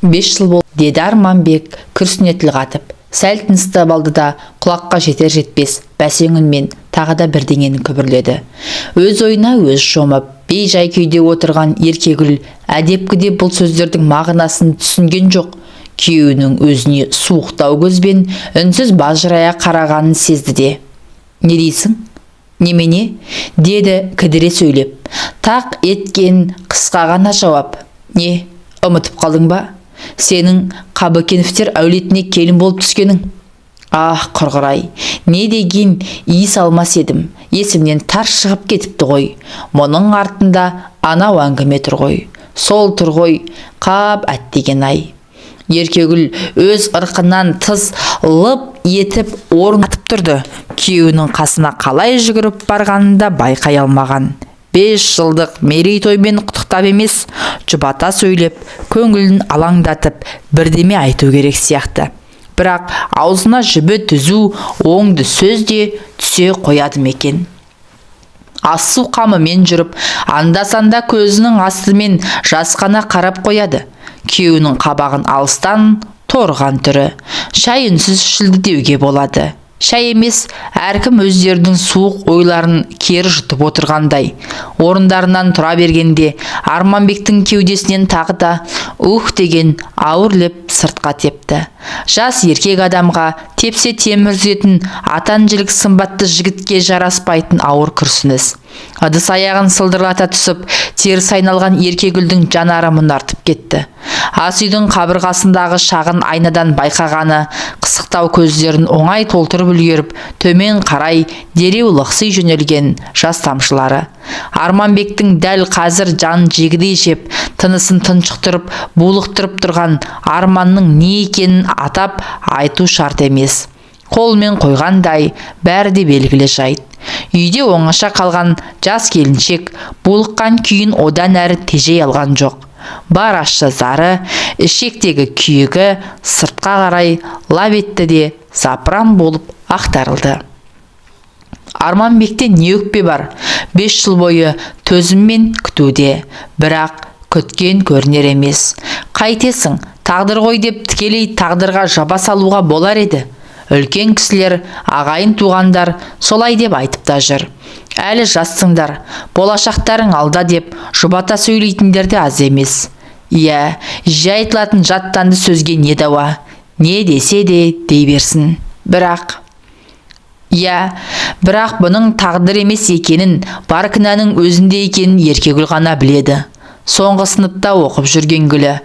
5 жыл болды, деді Арманбек күрсіне тіл қатып. Сәл тыныстап алды да құлаққа жетер жетпес бәсең үнмен тағы да бірдеңені күбірледі. Өз ойына өз шомып, бей-жай күйде отырған Еркегүл әдепкіде бұл сөздердің мағынасын түсінген жоқ. Күйеуінің өзіне суықтау көзбен үнсіз бажырая қарағанын сезді де. «Не дейсің? Немене?» деді кідіре сөйлеп. Тақ еткен қысқа ғана жауап. «Не, ұмытып қалдың ба? Сенің Қабыкеновтер әулетіне келін болып түскенің». «Ах, құрғырай, не деген иіс алмас едім. Есімнен тарс шығып кетіпті ғой. Мұның артында анау әңгіме тұр ғой. Сол тұр ғой, қап әттеген-ай». Еркегүл өз ырқынан тыс лып етіп орын атып тұрды. Күйеуінің қасына қалай жүгіріп барғанында байқай алмаған. 5 жылдық мерейтоймен құттықтап емес, жұбата сөйлеп, көңілін алаңдатып, бірдеме айту керек сияқты. Бірақ аузына жібі түзу, оңды сөз де түсе қояды мекен. Асу қамымен жүріп, анда-санда көзінің астымен жасқана қарап қояды. Күйеуінің қабағын алыстан торған түрі. Шай үнсіз ішілді деуге болады. Шай емес, әркім өздерінің суық ойларын кері жұтып отырғандай. Орындарынан тұра бергенде Арманбектің кеудесінен тағы да деген ауыр леп сыртқа тепті. Жас еркек адамға тепсе темір үзетін атан-жілік сымбатты жігітке жараспайтын ауыр күрсініс. Ыдыс аяғын сылдырлата түсіп, теріс айналған Еркегүлдің жанары мұнартып кетті. Ас үйдің қабырғасындағы шағын айнадан байқағаны қысықтау көздерін оңай толтырып үлгеріп, төмен қарай дереу лықси жөнелген жас тамшылары. Арманбектің дәл қазір жан жегідей жеп, тынысын тұншықтырып, булықтырып тұрған арманның не екенін атап айту шарт емес. Қолмен қойғандай бәрі де белгілі жайт. Үйде оңаша қалған жас келіншек булыққан күйін одан әрі тежей алған жоқ. Бар ащы зары, ішектегі күйігі сыртқа қарай лап етті де запыран болып ақтарылды. Арманбекте не өкпе бар? 5 жыл бойы төзіммен күтуде, бірақ күткен көрінер емес. Қайтесің, тағдыр ғой деп тікелей тағдырға жаба салуға болар еді. Үлкен кісілер, ағайын туғандар солай деп айтып та жүр. Әлі жассыңдар, болашақтарың алда деп жұбата сөйлейтіндер де аз емес. Иә, жай айтылатын жаттанды сөзге не дауа? Не десе де дей берсін. Бірақ бұның тағдыр емес екенін, бар кінәнің өзінде екенін Еркегүл ғана біледі. Соңғы сыныпта оқып жүрген Гүлі.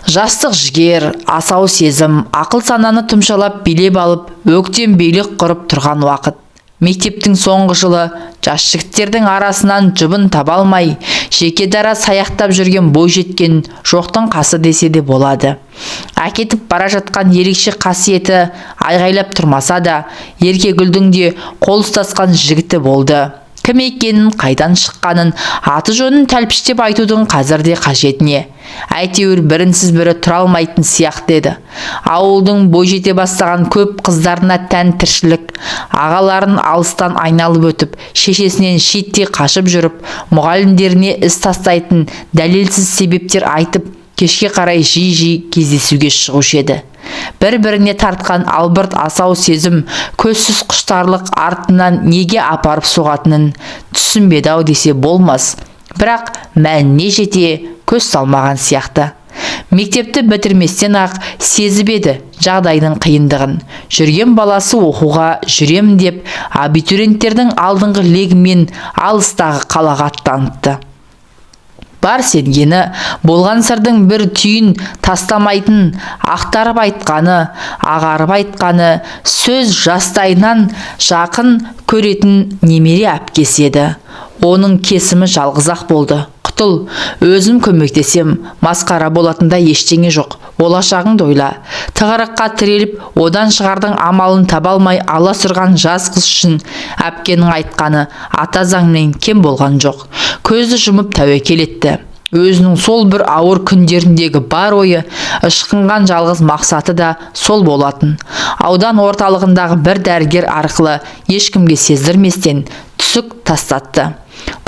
Жастық жігер, асау сезім, ақыл сананы тұмшалап билеп алып, өктем билік құрып тұрған уақыт. Мектептің соңғы жылы жас жігіттердің арасынан жұбын таба алмай, жеке дара саяқтап жүрген бой жеткен жоқтың қасы десе де болады. Әкетіп бара жатқан ерекше қасиеті айғайлап тұрмаса да, Еркегүлдің де қол ұстасқан жігіті болды. Кім екенін, қайдан шыққанын, аты жөнін тәлпіштеп айтудың қазірде қажет не? Әйтеуір бірінсіз бірі тұра алмайтын сияқты еді. Ауылдың бой жете бастаған көп қыздарына тән тіршілік, ағаларын алыстан айналып өтіп, шешесінен шеттей қашып жүріп, мұғалімдеріне іс тастайтын дәлелсіз себептер айтып, кешке қарай жиі кездесуге шығушы еді. Бір-біріне тартқан албырт асау сезім, көзсіз құштарлық артынан неге апарып соғатынын түсінбеді-ау десе болмас. Бірақ мәніне жете көз салмаған сияқты. Мектепті бітірместен ақ сезіп еді жағдайдың қиындығын. Жүрген баласы оқуға жүрем деп, абитуриенттердің алдыңғы легімен алыстағы қалаға аттаныпты. Бар сенгені, болған сырдың бір түйін тастамайтын, ақтарып айтқаны, ағарып айтқаны, сөз жастайынан жақын көретін немере әпкесі еді. Оның кесімі жалғыз-ақ болды. Құтыл, өзім көмектесем, масқара болатында ештеңе жоқ. Болашағыңды ойла. Тығырыққа тіреліп, одан шығардың амалын таба алмай ала сұрған жас қыз үшін әпкенің айтқаны ата заңмен кем болған жоқ. Көзді жұмып тәуекел етті. Өзінің сол бір ауыр күндеріндегі бар ойы, ышқынған жалғыз мақсаты да сол болатын. Аудан орталығындағы бір дәрігер арқылы ешкімге сездірместен түсік тастатты.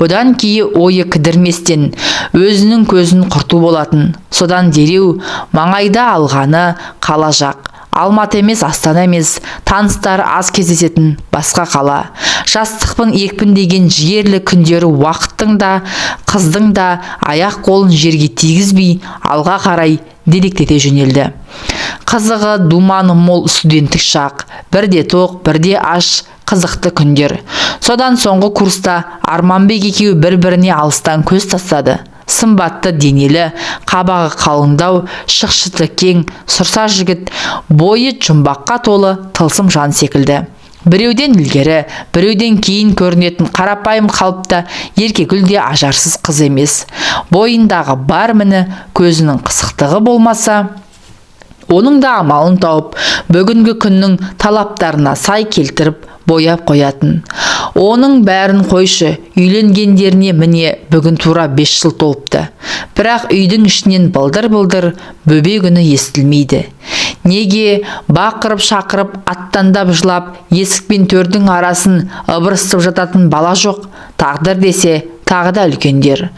Бұдан кейін ойы кідірместен өзінің көзін құрту болатын. Содан дереу маңайда алғаны қала жақ. Алматы емес, Астана емес, таныстары аз кездесетін басқа қала. Жастықпен екпін деген жігерлі күндері уақыттың да, қыздың да аяқ қолын жерге тигізбей алға қарай дедектете жөнелді. Қызығы думаны мол студенттік шақ, бірде тоқ, бірде аш, қызықты күндер. Содан соңғы курста Арманбек екеуі бір-біріне алыстан көз тастады. Сымбатты денелі, қабағы қалыңдау, шықшыты кең, сұрса жігіт, бойы жұмбаққа толы тылсым жан секілді. Біреуден ілгері, біреуден кейін көрінетін қарапайым қалыпта Еркегүл де ажарсыз қыз емес. Бойындағы бар міні, көзінің қысықтығы болмаса, оның да амалын тауып, бүгінгі күннің талаптарына сай келтіріп бояп қоятын. Оның бәрін қойшы, үйленгендеріне міне бүгін тура 5 жыл толыпты. Бірақ үйдің ішінен былдыр-былдыр бөбе күні естілмейді. Неге бақырып шақырып, аттандап жылап, есік пен төрдің арасын ыбырсып жататын бала жоқ? Тағдыр десе, тағы да үлкендер.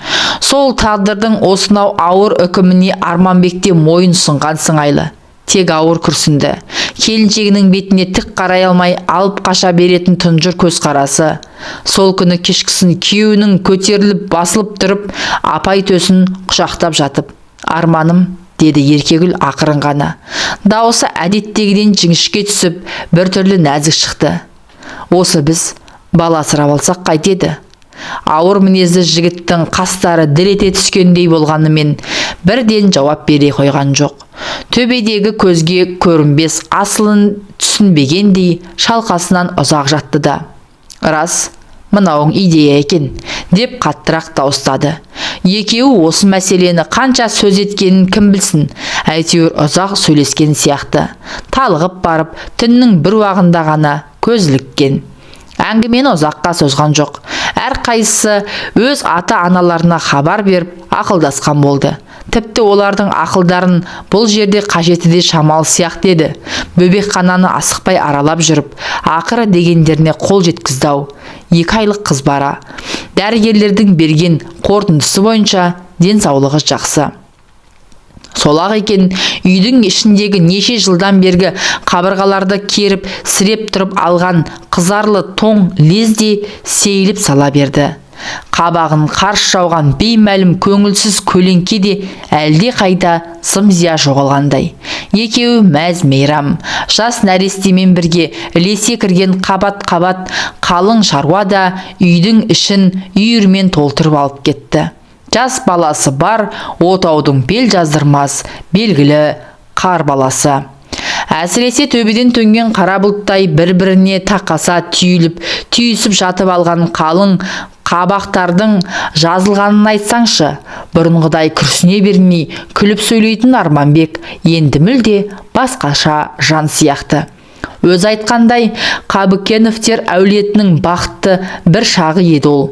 Сол тағдырдың осынау ауыр үкіміне Арманбекте мойын сұнған сыңайлы. Тек ауыр күрсінді. Келіншегінің бетіне тік қарай алмай алып қаша беретін тұнжыр көз қарасы. Сол күні кешкісін күйеуінің көтеріліп басылып тұрып, апай төсін құшақтап жатып, «Арманым», деді Еркегүл ақырын ғана. Дауысы әдеттегіден жіңішке түсіп, біртүрлі нәзік шықты. «Осы біз бала асырап алсақ қайтеді?» Ауыр мінезді жігіттің қастары дір ете түскендей болғанымен бірден жауап бере қойған жоқ. Төбедегі көзге көрінбес асылын түсінбегендей шалқасынан ұзақ жатты да. «Рас, мынауың идея екен», деп қаттырақ дауыстады. Екеуі осы мәселені қанша сөз еткенін кім білсін, әйтеуір ұзақ сөйлескен сияқты. Талығып барып, түннің бір уағында ғана көз іліккен. Әңгімені ұзаққа созған жоқ. Әрқайсысы өз ата-аналарына хабар беріп ақылдасқан болды. Тіпті олардың ақылдарын бұл жерде қажеті де шамалы сияқты еді. Бөбекхананы асықпай аралап жүріп, ақыры дегендеріне қол жеткізді-ау. 2 айлық қыз бара. Дәрігерлердің берген қорытындысы бойынша денсаулығы жақсы. Солақ екен, үйдің ішіндегі неше жылдан бергі қабырғаларды керіп, сіреп тұрып алған қызарлы тоң лезде сейіліп сала берді. Қабағын қарш жауған беймәлім көңілсіз көлеңке де әлде қайда зым-зия жоғалғандай. Екеуі мәз-мейрам, жас нәрестемен бірге ілесе кірген қабат-қабат қалың шаруа да үйдің ішін үйірмен толтырып алып кетті. Жас баласы бар, отаудың бел жаздырмас, белгілі қар баласы. Әсіресе төбеден төнген қара бұлттай бір-біріне тақаса түйіліп, түйісіп жатып алған қалың қабақтардың жазылғанын айтсаңшы. Бұрынғыдай күрсіне бермей күліп сөйлейтін Арманбек енді мүлде басқаша жан сияқты. Өз айтқандай, Қабыкеновтер әулетінің бақытты бір шағы еді ол.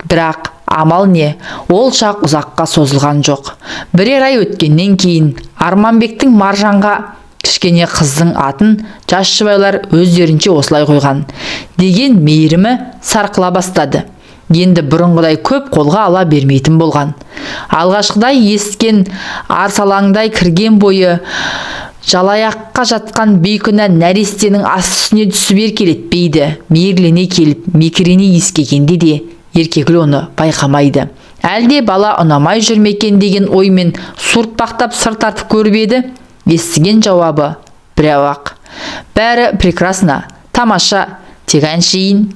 Бірақ амал не, ол шақ ұзаққа созылған жоқ. Бірер ай өткеннен кейін Арманбектің Маржанға кішкене қыздың атын жас жұбайлар өздерінше осылай қойған деген мейірімі сарқыла бастады. Енді бұрынғыдай көп қолға ала бермейтін болған. Алғашқыдай ескен арсалаңдай кірген бойы жалаяққа жатқан бейкүнә нәрестенің астысына түсіп еркелетпейді. Мейірлене келіп, мекірене ескегенде де Еркегүл оны байқамайды. Әлде бала ұнамай жүрмекен деген оймен суыртпақтап сыр тартып көріп еді. Естіген жауабы біреу-ақ. Бәрі прекрасно, тамаша, тек әншейін.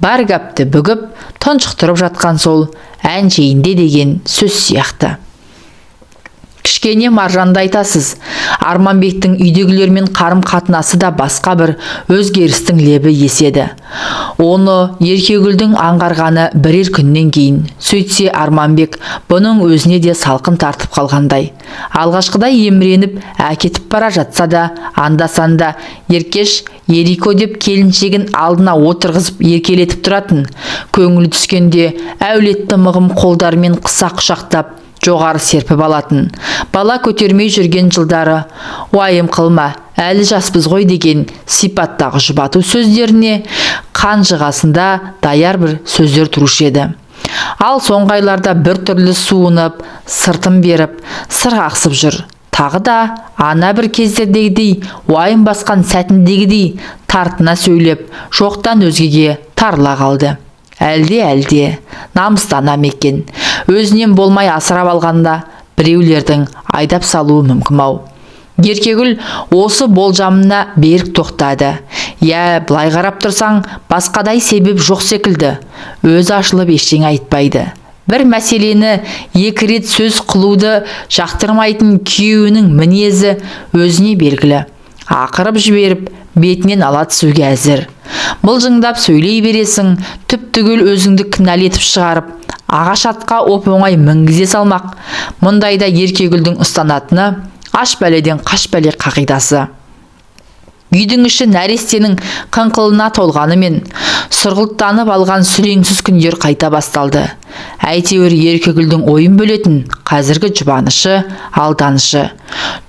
Бар гәпті бүгіп, тұншықтырып жатқан сол әншейінде деген сөз сияқты. Кішкене Маржанды айтасыз. Арманбектің үйдегілермен қарым қатынасы да басқа бір өзгерістің лебі еседі. Оны Еркегүлдің аңғарғаны бірер күннен кейін. Сөйтсе Арманбек бұның өзіне де салқын тартып қалғандай. Алғашқыда еміреніп әкетіп бара жатса да, анда-санда Еркеш, Ерико деп келіншегін алдына отырғызып еркелетіп тұратын. Көңілі түскенде әулетті мығым қолдарымен қыса құшақтап жоғары серпіп алатын. Бала көтермей жүрген жылдары уайым қылма, әлі жаспыз ғой деген сипаттағы жұбату сөздеріне қанжығасында даяр бір сөздер тұрушы еді. Ал соңғы айларда бір түрлі суынып, сыртын беріп, сыр қақсып жүр. Тағы да ана бір кездердегідей, уайым басқан сәтіндегідей тартына сөйлеп, жоқтан өзгеге тарыла қалды. Әлде, намыстана мекен. Өзінен болмай асырап алғанда, біреулердің айдап салуы мүмкін-ау. Еркегүл осы болжамына берік тоқтады. Былай қарап тұрсаң, басқадай себеп жоқ секілді. Өзі ашылып ештеңе айтпайды. Бір мәселені екі рет сөз қылуды жақтырмайтын күйеуінің мінезі өзіне белгілі. Ақырып жіберіп, бетінен ала түсуге әзір. Мылжыңдап сөйлей бересің, түп-түгел өзіңді кінәлі етіп шығарып, ағаш атқа оп-оңай мінгізе салмақ. Мұндайда Еркегүлдің ұстанатыны аш бәледен қаш бәле қағидасы. Үйдің іші нәрестенің қыңқылына толғанымен, сұрғылттанып алған сүреңсіз күндер қайта басталды. Әйтеуір Еркегүлдің ойын бөлетін қазіргі жұбанышы, алданышы.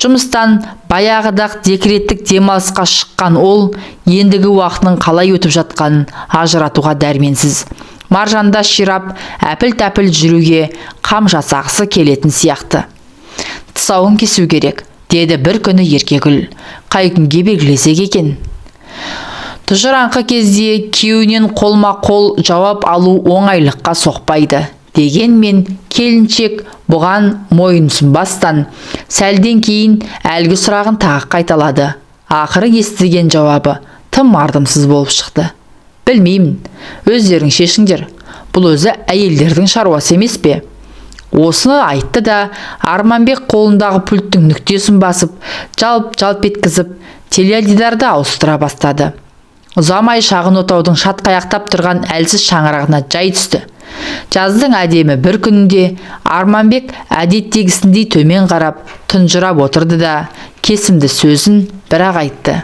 Жұмыстан баяғыдақ декреттік демалысқа шыққан ол, ендігі уақытының қалай өтіп жатқанын ажыратуға дәрменсіз. Маржанда ширап, әпіл-тәпіл жүруге қам жасағысы келетін сияқты. Тұсауын кесу керек, деді бір күні Еркегүл. Қай күнге белгілесек екен? Тұжыраңқы кезде күйеуінен қолма-қол жауап алу оңайлыққа соқпайды. Дегенмен келіншек бұған мойынсұнбастан, сәлден кейін әлгі сұрағын тағы қайталады. Ақыры естіген жауабы тым мардымсыз болып шықты. Білмеймін, өздерің шешіңдер. Бұл өзі әйелдердің шаруасы емес пе? Осыны айтты да, Арманбек қолындағы пульттің нүктесін басып, жалп-жалп еткізіп, теледидарды ауыстыра бастады. Ұзамай шағын отаудың шатқаяқтап тұрған әлсіз шаңырағына жай түсті. Жаздың әдемі бір күнінде Арманбек әдеттегісіндей төмен қарап, тұнжырап отырды да, кесімді сөзін бірақ айтты.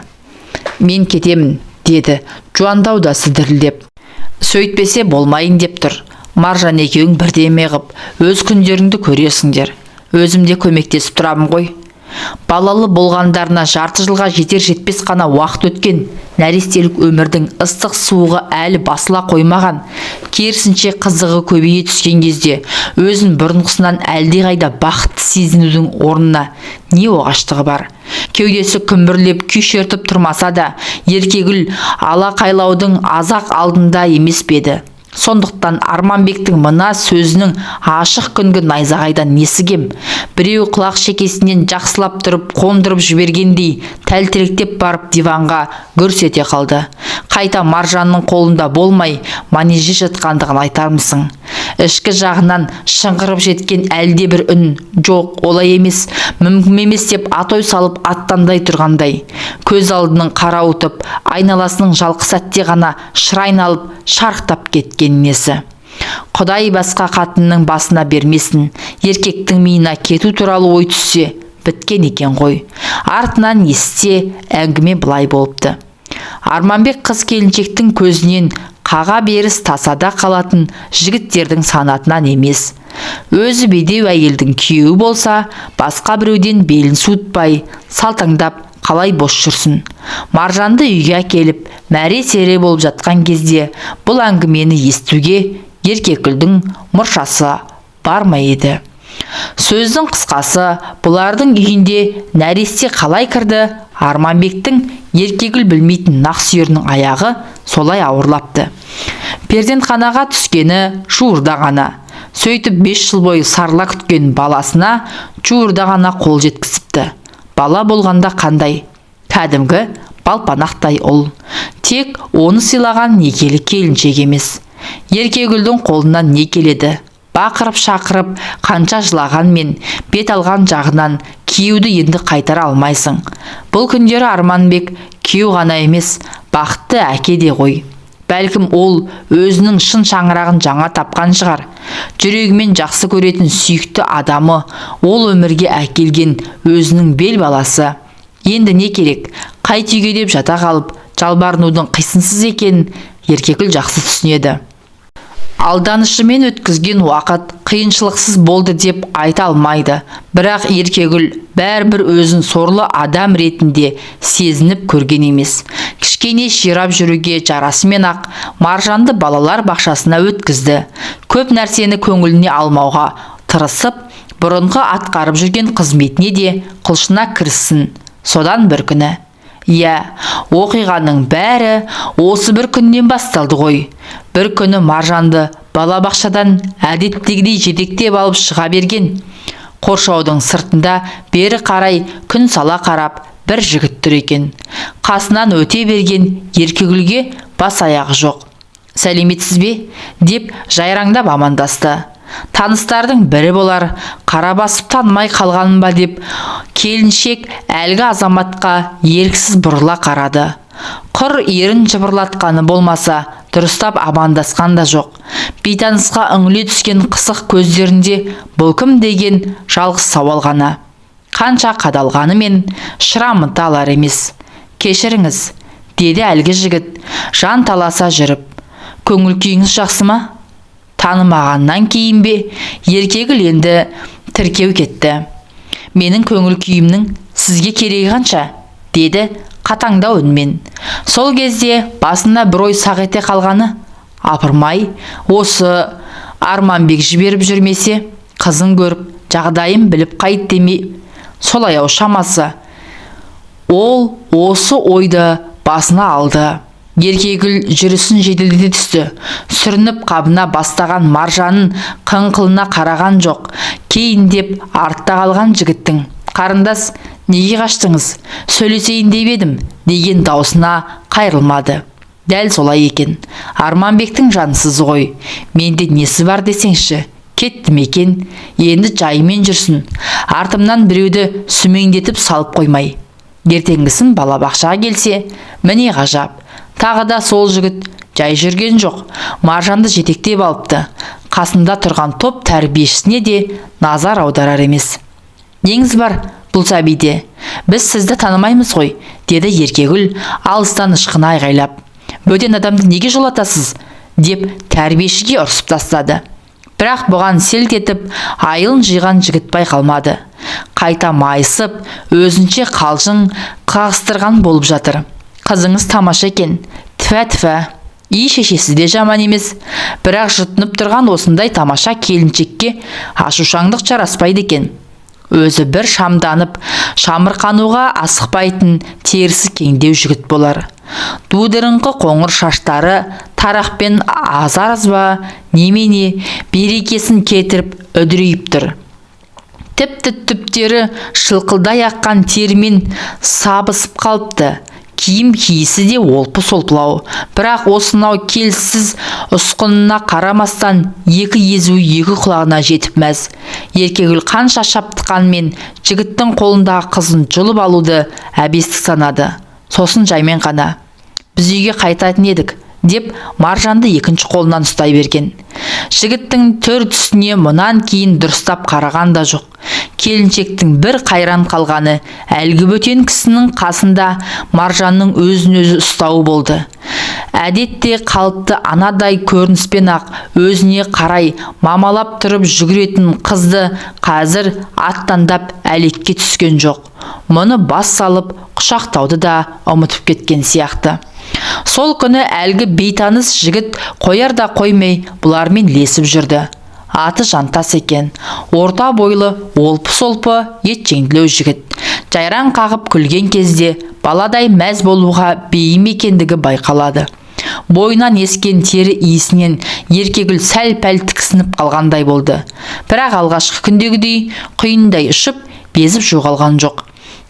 Мен кетемін, деді, жуандаудасы дірілдеп. Сөйтпесе болмайын деп тұр. Маржан екеуің бірдеме қып, өз күндеріңді көресіңдер. Өзімде көмектесіп тұрамын ғой. Балалы болғандарына жарты жылға жетер-жетпес қана уақыт өткен. Нәрестелік өмірдің ыстық суығы әлі басыла қоймаған. Керісінше қызығы көбейе түскен кезде өзін бұрынғысынан әлдеқайда бақытты сезінудің орнына не оғаштығы бар. Кеудесі күмбірлеп күй шертіп тұрмаса да, Еркегүл алақайлаудың азақ алдында емес пе еді. Сондықтан Арманбектің мына сөзінің ашық күнгі найзағайдан несі кем? Біреу құлақ шекесінен жақсылап тұрып, қондырып жібергендей, тәлтіректеп барып диванға гүрс ете қалды. Қайта Маржанның қолында болмай, манежде жатқандығын айтармысың? Ішкі жағынан шыңғырып жеткен әлде бір үн, жоқ, олай емес, мүмкін емес деп атой салып аттандай тұрғандай. Көз алдының қарауытып, айналасының жалқы сәтте ғана шырайналып, шарықтап кеткен несі. Құдай басқа қатынның басына бермесін, еркектің миына кету туралы ой түссе, біткен екен ғой. Артынан естісе, әңгіме былай болыпты. Арманбек қыз келіншектің көзінен қаға беріс тасада қалатын жігіттердің санатынан емес. Өзі бедеу әйелдің күйеуі болса, басқа біреуден белін суытпай, салтаңдап қалай бос жүрсін. Маржанды үйге әкеліп, мәре-сере болып жатқан кезде бұл әңгімені естуге Еркегүлдің мұршасы барма еді. Сөздің қысқасы, бұлардың үйінде нәресте қалай кірді, Арманбектің Еркегүл білмейтін нақсүйерінің аяғы солай ауырлапты. Перзентханаға түскені жуырда ғана. Сөйтіп 5 жыл бойы сарыла күткен баласына жуырда ғана қол жеткізіпті. Бала болғанда қандай? Кәдімгі балпанақтай ұл. Тек оны сыйлаған некелі келіншек емес. Еркегүлдің қолынан не келеді? Бақырып-шақырып, қанша жылағанмен бет алған жағынан күйеуді енді қайтара алмайсың. Бұл күндері Арманбек күйеу ғана емес, бақытты әке де ғой. Бәлкім ол өзінің шын шаңырағын жаңа тапқан шығар. Жүрегімен жақсы көретін сүйікті адамы, ол өмірге әкелген өзінің бел баласы. Енді не керек? Қайт үйге деп жата қалып, жалбарынудың қисынсыз екенін Еркегүл жақсы түсінеді. Алданышымен өткізген уақыт қиыншылықсыз болды деп айта алмайды. Бірақ Еркегүл бәрібір өзін сорлы адам ретінде сезініп көрген емес. Кішкене ширап жүруге жарасымен ақ Маржанды балалар бақшасына өткізді. Көп нәрсені көңіліне алмауға тырысып, бұрынғы атқарып жүрген қызметіне де құлшына кіріссін. Содан бір күні, оқиғаның бәрі осы бір күннен басталды ғой. Бір күні Маржанды балабақшадан әдеттегідей жетектеп алып шыға берген. Қоршаудың сыртында бері қарай күн сала қарап бір жігіт тұр екен. Қасынан өте берген Еркегүлге бас аяғы жоқ. «Сәлеметсіз бе?» деп жайраңдап амандасты. Таныстардың бірі болар, қара басып танымай қалғанын ба деп келіншек әлгі азаматқа еріксіз бұрыла қарады. Құр ерін жыбырлатқаны болмаса, дұрыстап амандасқан да жоқ. Бейтанысқа үңіле түскен қысық көздерінде бұл кім деген жалғыз сауал ғана. Қанша қадалғанымен шырамыта алар емес. «Кешіріңіз», деді әлгі жігіт жан таласа жүріп. «Көңіл күйіңіз жақсы ма?» Танымағаннан кейін бе? Еркегүл енді тіркеу кетті. «Менің көңіл күйімнің сізге керегі қанша?» деді қатаңдау үнмен. Сол кезде басына бір ой сақ ете қалғаны. Апырмай, осы Арманбек жіберіп жүрмесе, қызын көріп, жағдайын біліп қайт демей. Солай ау шамасы. Ол осы ойды басына алды. Еркегүл жүрісін жеделдете түсті. Сүрініп қабына бастаған Маржанның қыңқылына қараған жоқ. Кейіндеп артта қалған жігіттің: «Қарындас, неге қаштыңыз? Сөйлесейін деп едім» деген даусына қайрылмады. Дәл солай екен. Арманбектің жансызы ғой. Менде несі бар десеңші? Кеттім екен, енді жайымен жүрсін. Артымнан біреуді сүмеңдетіп салып қоймай. Ертеңгісін балабақшаға келсе, міне ғажап. Тағы да сол жігіт жай жүрген жоқ. Маржанды жетектеп алыпты. Қасында тұрған топ тәрбиешісіне де назар аударар емес. «Неңіз бар бұл сәбиде? Біз сізді танымаймыз ғой», деді Еркегүл алыстан ышқына айғайлап. «Бөтен адамды неге жолатасыз?» деп тәрбиешіге ұрсып тастады. Бірақ бұған селт етіп айылын жиған жігіт байқалмады. Қайта майысып, өзінше қалжың қағыстырған болып жатыр. «Қызыңыз тамаша екен. Тфә-тфә. И шешесі де жаман емес. Бірақ жұтынып тұрған осындай тамаша келіншекке ашушаңдық жараспайды екен». Өзі бір шамданып, шамырқануға асықпайтын терісі кеңдеу жігіт болар. Дудырыңқы қоңыр шаштары тарақпен азар-азба немене берекесін кетіріп үдірейіп тұр. Тіпті түптері шылқылдай аққан термен сабысып қалыпты. Киім киісі де олпы-солпылау. Бірақ осынау келсіз ұсқынына қарамастан екі езуі екі құлағына жетіп мәз. Еркегүл қанша шаптыққанмен жігіттің қолындағы қызын жұлып алуды әбестік санады. Сосын жаймен қана: «Біз үйге қайтатын едік», деп Маржанды екінші қолынан ұстай берген. Жігіттің түр түсіне мұнан кейін дұрыстап қараған да жоқ. Келіншектің бір қайран қалғаны әлгі бөтен кісінің қасында Маржанның өзін-өзі ұстауы болды. Әдетте қалыпты анадай көрініспен ақ өзіне қарай мамалап тұрып жүгіретін қызды қазір аттандап әлекке түскен жоқ. Мұны бас салып құшақтауды да ұмытып кеткен сияқты. Сол күні әлгі бейтаныс жігіт қояр да қоймай бұлармен лесіп жүрді. Аты Жантас екен. Орта бойлы, олпы-солпы, етжеңділеу жігіт. Жайраң қағып күлген кезде баладай мәз болуға бейім екендігі байқалады. Бойынан ескен тері иісінен Еркегүл сәл-пәл тіксініп қалғандай болды. Бірақ алғашқы күндегідей құйындай ұшып, безіп жоғалған жоқ.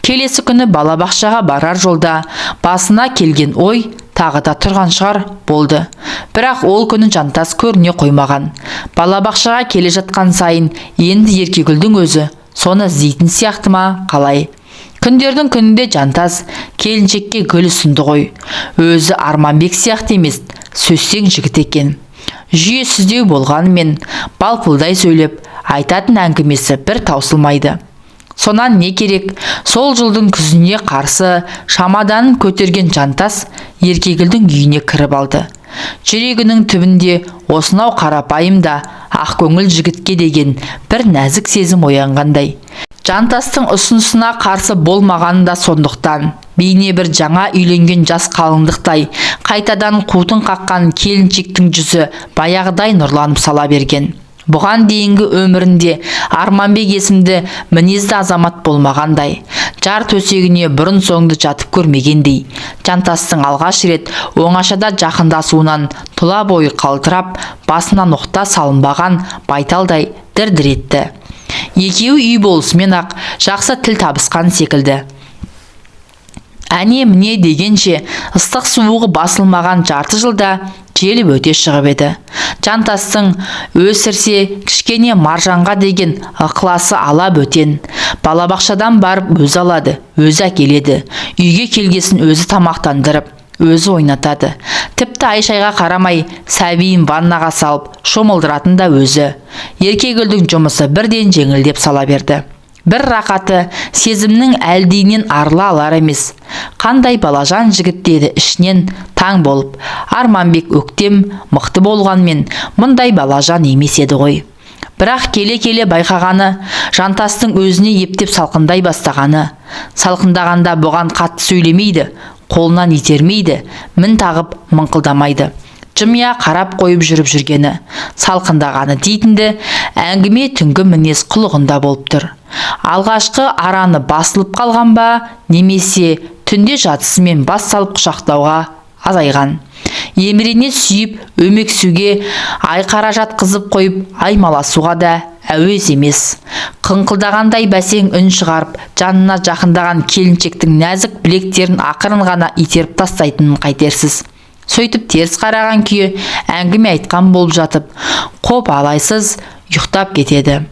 Келесі күні балабақшаға барар жолда басына келген ой тағы да тұрған шығар болды. Бірақ ол күні Жантас көріне қоймаған. Балабақшаға келе жатқан сайын енді Еркегүлдің өзі соны іздейтін сияқты ма қалай? Күндердің күнінде Жантас келіншекке гүл ұсынды ғой. Өзі Арманбек сияқты емес, сөзсең жігіт екен. Жүйесіздеу болғанымен балпылдай сөйлеп, айтатын әңгімесі бір таусылмайды. Сонан не керек? Сол жылдың күзіне қарсы шамаданын көтерген Жантас Еркегүлдің үйіне кіріп алды. Жүрегінің түбінде осынау қарапайым да ақкөңіл жігітке деген бір нәзік сезім оянғандай. Жантастың ұсынысына қарсы болмағаны да сондықтан. Бейне бір жаңа үйленген жас қалыңдықтай, қайтадан қутын қаққан келіншектің жүзі баяғыдай нұрланып сала берген. Бұған дейінгі өмірінде Арманбек есімді мінезді азамат болмағандай, жар төсегіне бұрын соңды жатып көрмегендей, Жантастың алғаш рет оңашада жақындасуынан тұла бойы қалтырап, басына ноқта салынбаған байталдай дір-дір етті. Екеуі үй болысымен ақ жақсы тіл табысқан секілді. Әне міне дегенше ыстық суығы басылмаған жарты жылда желіп өте шығып еді. Жантастың өсірсе кішкене Маржанға деген ықыласы ала бөтен. Балабақшадан барып өзі алады, өзі әкеледі. Үйге келгесін өзі тамақтандырып, өзі ойнатады. Тіпті Айшайға қарамай сәбиін ваннаға салып шомылдыратын да өзі. Еркегүлдің жұмысы бірден жеңілдеп сала берді. Бір рақаты сезімнің әлдейінен арыла алар емес. Қандай балажан жігіт деді ішінен таң болып. Арманбек өктем, мықты болғанмен мұндай балажан емес еді ғой. Бірақ келе-келе байқағаны, Жантастың өзіне ептеп салқындай бастағаны. Салқындағанда бұған қатты сөйлемейді, қолынан итермейді, мін тағып мыңқылдамайды. Жымия қарап қойып жүріп жүргені, салқындағаны дейтінді, әңгіме түнгі мінез құлығында болып тұр. Алғашқы араны басылып қалған ба, немесе түнде жатысымен бас салып құшақтауға азайған. Емірене сүйіп, өмексуге, айқара жатқызып қойып, аймаласуға да әуез емес. Қыңқылдағандай бәсең үн шығарып, жанына жақындаған келіншектің нәзік білектерін ақырын ғана итеріп тастайтынын қайтерсіз. Сөйтіп теріс қараған күйі әңгіме айтқан болып жатып, қоп алайсыз ұйықтап кетеді.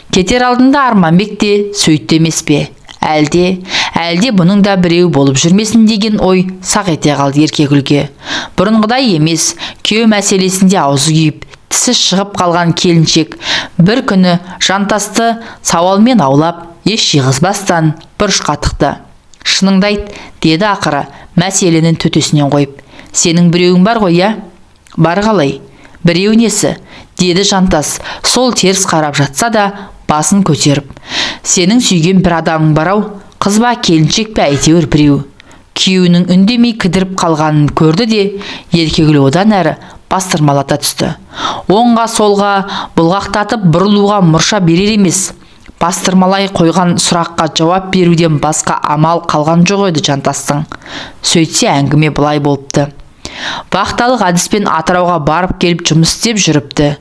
Кетер алдында Арманбек те сөйтті емес пе? Әлде бұның да біреу болып жүрмесін деген ой сақ ете қалды Еркегүлге. Бұрынғыдай емес, күйеу мәселесінде аузы күйіп, тісі шығып қалған келіншек бір күні Жантасты сауалмен аулап, еш жиғызбастан бұрышқа тықты. Шыныңды айт, деді ақыры, мәселенің төтесінен қойып. Сенің біреуің бар ғой, я? Бар қалай? Біреу несі? Деді Жантас, сол теріс қарап жатса да басын көтеріп. Сенің сүйген бір адамың бар-ау, қыз ба келіншек пе әйтеуір біреу. Күйеуінің үндемей кідіріп қалғанын көрді де, Еркегүл одан әрі бастырмалата түсті. Оңға солға бұлғақтатып бұрылуға мұрша берер емес. Бастырмалай қойған сұраққа жауап беруден басқа амал қалған жоқ еді Жантастың. Сөйтсе әңгіме былай болыпты. Вахталық әдіспен Атырауға барып келіп жұмыс істеп жүріпті.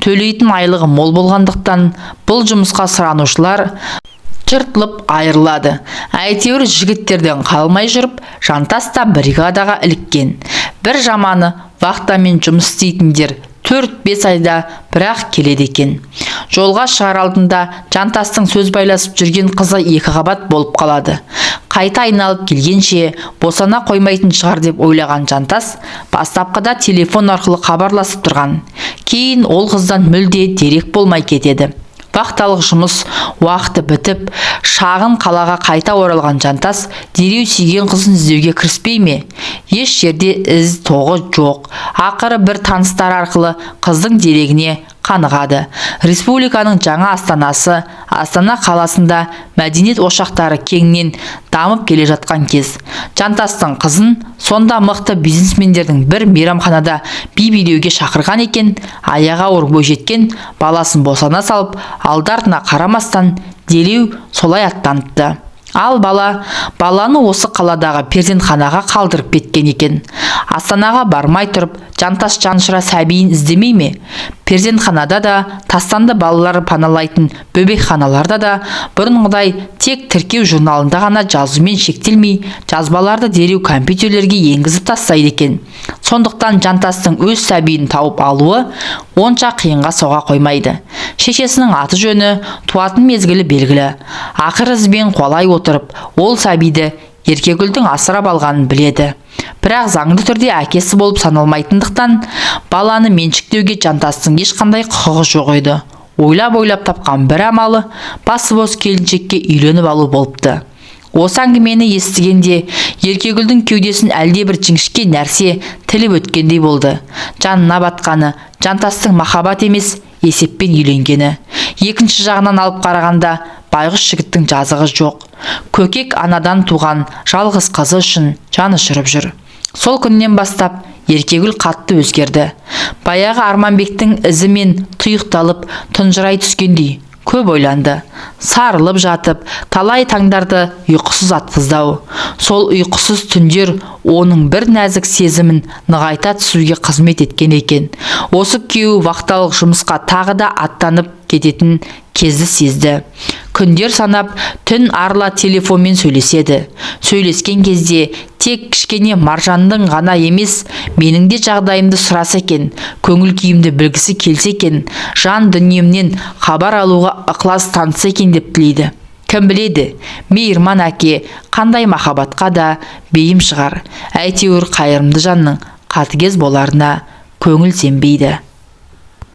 Төлейтін айлығы мол болғандықтан бұл жұмысқа сұранушылар жыртылып айырылады. Әйтеуір жігіттерден қалмай жүріп, Жантас та бригадаға іліккен. Бір жаманы вахтамен жұмыс істейтіндер 4-5 айда бірақ келеді екен. Жолға шығар алдында Жантастың сөз байласып жүрген қызы 2 қабат болып қалады. Қайта айналып келгенше босана қоймайтын шығар деп ойлаған Жантас бастапқыда телефон арқылы хабарласып тұрған. Кейін ол қыздан мүлде дерек болмай кетеді. Вахталық жұмыс уақыты бітіп, шағын қалаға қайта оралған Жантас дереу сүйген қызын іздеуге кіріспей ме? Еш жерде із тоғы жоқ. Ақыры бір таныстар арқылы қыздың дерегіне қанығады. Республиканың жаңа астанасы, Астана қаласында мәдениет ошақтары кеңінен дамып келе жатқан кез. Жантастың қызын сонда мықты бизнесмендердің бір мейрамханада би-билеуге шақырған екен. Аяғы ауыр бойжеткен баласын босана салып, алды-артына қарамастан дереу солай аттаныпты. Ал баланы осы қаладағы перзентханаға қалдырып кеткен екен. Астанаға бармай тұрып, Жантас жанұшыра сәбиін іздемей ме? Перзентханада да, тастанды балалары паналайтын бөбекханаларда да бұрынғыдай тек тіркеу журналында ғана жазумен шектелмей, жазбаларды дереу компьютерлерге енгізіп тастайды екен. Сондықтан Жантастың өз сәбиін тауып алуы онша қиынға соға қоймайды. Шешесінің аты жөні, туатын мезгілі белгілі. Ақыр ізбен қуалай отырып, ол сәбиді Еркегүлдің асырап алғанын біледі. Бірақ заңды түрде әкесі болып саналмайтындықтан баланы меншіктеуге Жантастың ешқандай құқығы жоқ еді. Ойлап тапқан бір амалы басы бос келіншекке үйленіп алу болыпты. Осы әңгімені естігенде Еркегүлдің кеудесін әлдебір жіңішке нәрсе тіліп өткендей болды. Жанына батқаны, жантастың махаббат емес, есеппен үйленгені. Екінші жағынан алып қарағанда, байғұс жігіттің жазығы жоқ. Көкек анадан туған жалғыз қызы үшін жаны шырып жүр. Сол күннен бастап Еркегүл қатты өзгерді. Баяғы Арманбектің ізімен тұйықталып, тұнжырай түскендей көп ойланды. Сарылып жатып, талай таңдарды ұйқысыз атқыздау. Сол ұйқысыз түндер оның бір нәзік сезімін нығайта түсуге қызмет еткен екен. Осы күйеуі вақталық жұмысқа тағы да аттанып кететін кезді сезді. Күндер санап, түн арыла телефонмен сөйлеседі. Сөйлескен кезде тек кішкене Маржанның ғана емес, менің де жағдайымды сұраса екен, көңіл күйімді білгісі келсе екен, жан дүниемнен хабар алуға ықылас танытса екен деп тілейді. Кім біледі, мейірман әке қандай махаббатқа да бейім шығар. Әйтеуір қайырымды жанның қатыгез боларына көңіл сенбейді.